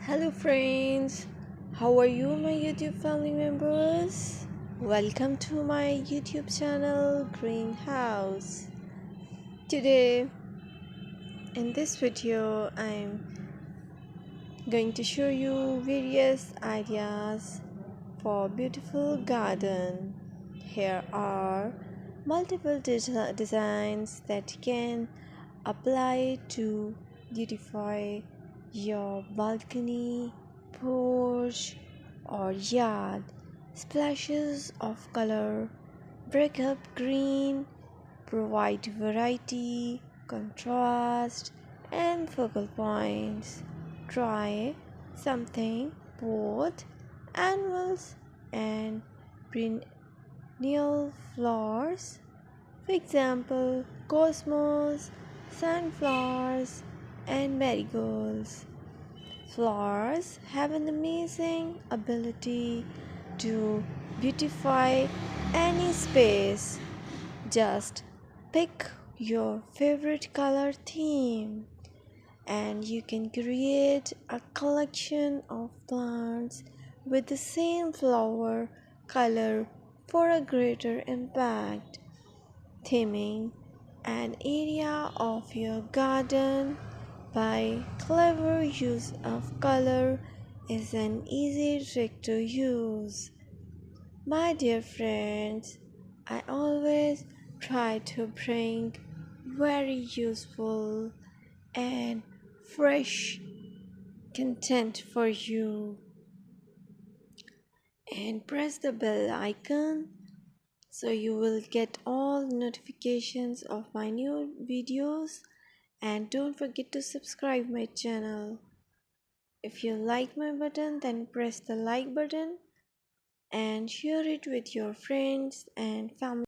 Hello, friends. How are you, my YouTube family members? Welcome to my YouTube channel, Greenhouse. Today, in this video, I'm going to show you various ideas for beautiful garden. Here are multiple designs that you can apply to beautify your balcony, porch, or yard. Splashes of color break up green, provide variety, contrast, and focal points. Try something both annuals and perennial flowers. For example, cosmos, sunflowers, and marigolds. Flowers have an amazing ability to beautify any space. Just pick your favorite color theme and you can create a collection of plants with the same flower color for a greater impact. Theming an area of your garden by clever use of color is an easy trick to use. My dear friends, I always try to bring very useful and fresh content for you, and press the bell icon so you will get all notifications of my new videos, and don't forget to subscribe my channel. If you like my button, then press the like button and share it with your friends and family.